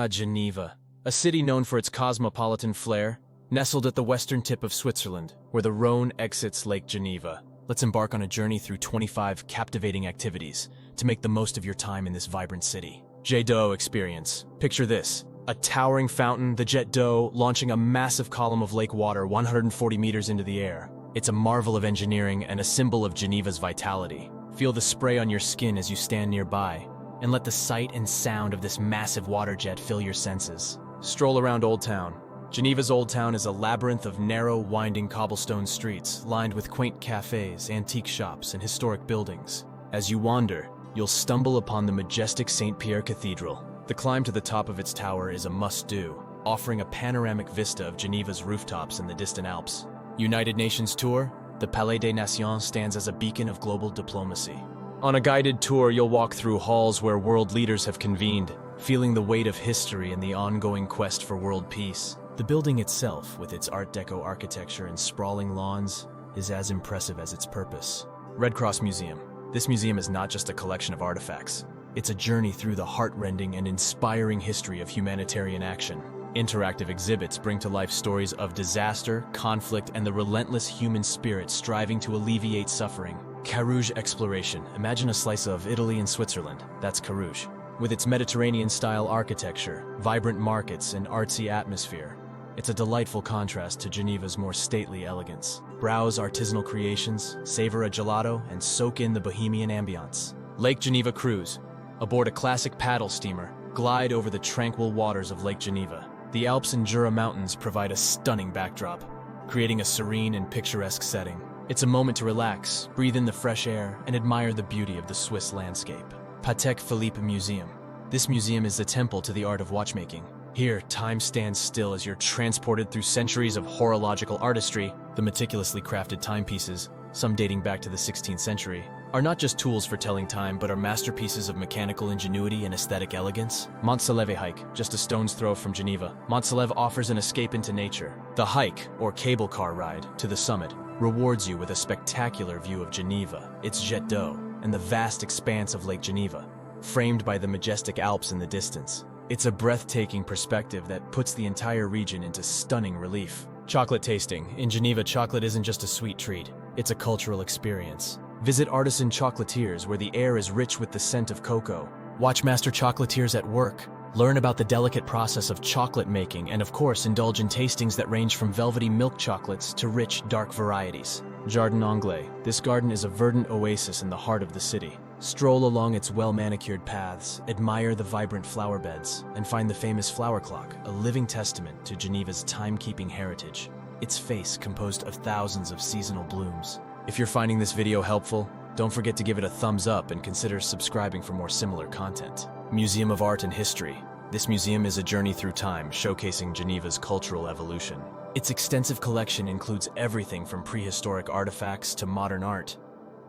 Geneva. A city known for its cosmopolitan flair, nestled at the western tip of Switzerland, where the Rhone exits Lake Geneva. Let's embark on a journey through 25 captivating activities to make the most of your time in this vibrant city. Jet d'eau experience. Picture this. A towering fountain, the jet d'eau, launching a massive column of lake water 140 meters into the air. It's a marvel of engineering and a symbol of Geneva's vitality. Feel the spray on your skin as you stand nearby, and let the sight and sound of this massive water jet fill your senses. Stroll around Old Town. Geneva's Old Town is a labyrinth of narrow, winding cobblestone streets lined with quaint cafes, antique shops, and historic buildings. As you wander, you'll stumble upon the majestic St. Pierre Cathedral. The climb to the top of its tower is a must-do, offering a panoramic vista of Geneva's rooftops and the distant Alps. United Nations tour, the Palais des Nations stands as a beacon of global diplomacy. On a guided tour, you'll walk through halls where world leaders have convened, feeling the weight of history and the ongoing quest for world peace. The building itself, with its Art Deco architecture and sprawling lawns, is as impressive as its purpose. Red Cross Museum. This museum is not just a collection of artifacts. It's a journey through the heart-rending and inspiring history of humanitarian action. Interactive exhibits bring to life stories of disaster, conflict, and the relentless human spirit striving to alleviate suffering. Carouge Exploration. Imagine a slice of Italy and Switzerland. That's Carouge. With its Mediterranean-style architecture, vibrant markets, and artsy atmosphere, it's a delightful contrast to Geneva's more stately elegance. Browse artisanal creations, savor a gelato, and soak in the bohemian ambiance. Lake Geneva Cruise. Aboard a classic paddle steamer, glide over the tranquil waters of Lake Geneva. The Alps and Jura Mountains provide a stunning backdrop, creating a serene and picturesque setting. It's a moment to relax, breathe in the fresh air, and admire the beauty of the Swiss landscape. Patek Philippe Museum. This museum is a temple to the art of watchmaking. Here, time stands still as you're transported through centuries of horological artistry. The meticulously crafted timepieces, some dating back to the 16th century, are not just tools for telling time, but are masterpieces of mechanical ingenuity and aesthetic elegance. Mont Saleve hike, just a stone's throw from Geneva. Mont Saleve offers an escape into nature. The hike, or cable car ride, to the summit rewards you with a spectacular view of Geneva, its jet d'eau, and the vast expanse of Lake Geneva, framed by the majestic Alps in the distance. It's a breathtaking perspective that puts the entire region into stunning relief. Chocolate tasting. In Geneva, chocolate isn't just a sweet treat, it's a cultural experience. Visit artisan chocolatiers where the air is rich with the scent of cocoa. Watch master chocolatiers at work. Learn about the delicate process of chocolate making and, of course, indulge in tastings that range from velvety milk chocolates to rich, dark varieties. Jardin Anglais. This garden is a verdant oasis in the heart of the city. Stroll along its well-manicured paths, admire the vibrant flower beds, and find the famous flower clock, a living testament to Geneva's timekeeping heritage. Its face composed of thousands of seasonal blooms. If you're finding this video helpful, don't forget to give it a thumbs up and consider subscribing for more similar content. Museum of Art and History. This museum is a journey through time, showcasing Geneva's cultural evolution. Its extensive collection includes everything from prehistoric artifacts to modern art,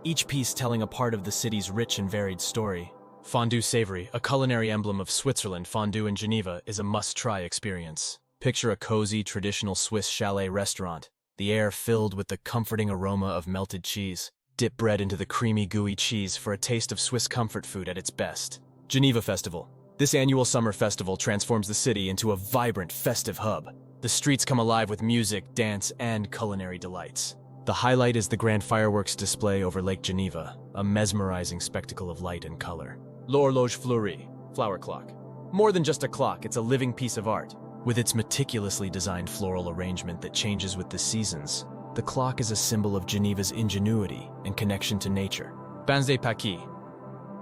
each piece telling a part of the city's rich and varied story. Fondue Savory, a culinary emblem of Switzerland, fondue in Geneva is a must-try experience. Picture a cozy, traditional Swiss chalet restaurant, the air filled with the comforting aroma of melted cheese. Dip bread into the creamy, gooey cheese for a taste of Swiss comfort food at its best. Geneva Festival. This annual summer festival transforms the city into a vibrant, festive hub. The streets come alive with music, dance, and culinary delights. The highlight is the grand fireworks display over Lake Geneva, a mesmerizing spectacle of light and color. L'Horloge Fleurie, flower clock. More than just a clock, it's a living piece of art. With its meticulously designed floral arrangement that changes with the seasons, the clock is a symbol of Geneva's ingenuity and connection to nature. Bains des Paquis.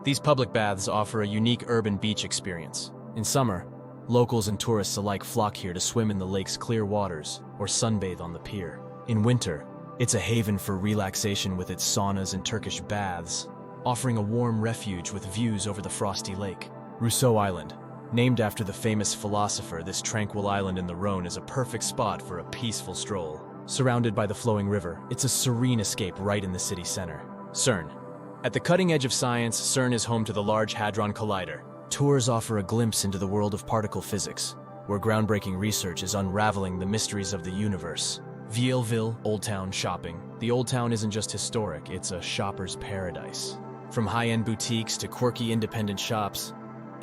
These public baths offer a unique urban beach experience. In summer, locals and tourists alike flock here to swim in the lake's clear waters or sunbathe on the pier. In winter, it's a haven for relaxation with its saunas and Turkish baths, offering a warm refuge with views over the frosty lake. Rousseau Island. Named after the famous philosopher, this tranquil island in the Rhone is a perfect spot for a peaceful stroll. Surrounded by the flowing river, it's a serene escape right in the city center. CERN. At the cutting edge of science, CERN is home to the Large Hadron Collider. Tours offer a glimpse into the world of particle physics, where groundbreaking research is unraveling the mysteries of the universe. Vieilleville, Old Town shopping. The Old Town isn't just historic, it's a shopper's paradise. From high-end boutiques to quirky independent shops,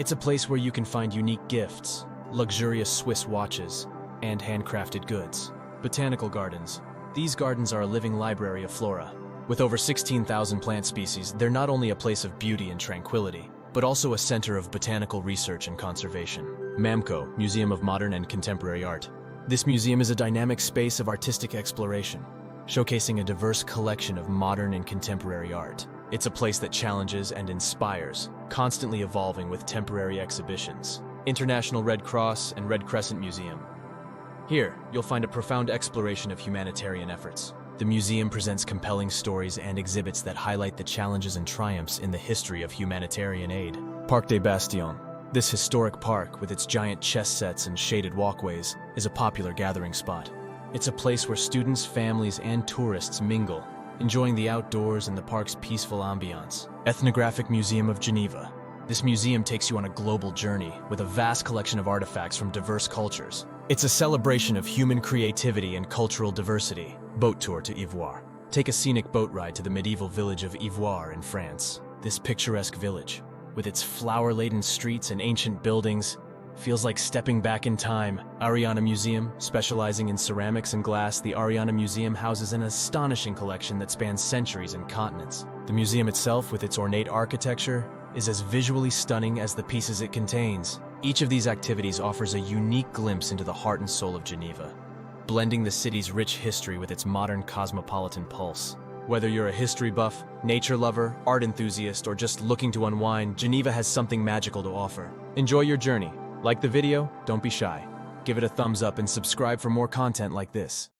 It's a place where you can find unique gifts, luxurious Swiss watches, and handcrafted goods. Botanical gardens. These gardens are a living library of flora. With over 16,000 plant species, they're not only a place of beauty and tranquility, but also a center of botanical research and conservation. MAMCO, Museum of Modern and Contemporary Art. This museum is a dynamic space of artistic exploration, showcasing a diverse collection of modern and contemporary art. It's a place that challenges and inspires, constantly evolving with temporary exhibitions. International Red Cross and Red Crescent Museum. Here, you'll find a profound exploration of humanitarian efforts. The museum presents compelling stories and exhibits that highlight the challenges and triumphs in the history of humanitarian aid. Parc des Bastions. This historic park, with its giant chess sets and shaded walkways, is a popular gathering spot. It's a place where students, families, and tourists mingle, enjoying the outdoors and the park's peaceful ambiance. Ethnographic Museum of Geneva. This museum takes you on a global journey with a vast collection of artifacts from diverse cultures. It's a celebration of human creativity and cultural diversity. Boat tour to Ivoire. Take a scenic boat ride to the medieval village of Ivoire in France. This picturesque village, with its flower-laden streets and ancient buildings, feels like stepping back in time. Ariana Museum, specializing in ceramics and glass, the Ariana Museum houses an astonishing collection that spans centuries and continents. The museum itself, with its ornate architecture, is as visually stunning as the pieces it contains. Each of these activities offers a unique glimpse into the heart and soul of Geneva, blending the city's rich history with its modern cosmopolitan pulse. Whether you're a history buff, nature lover, art enthusiast, or just looking to unwind, Geneva has something magical to offer. Enjoy your journey. Like the video? Don't be shy. Give it a thumbs up and subscribe for more content like this.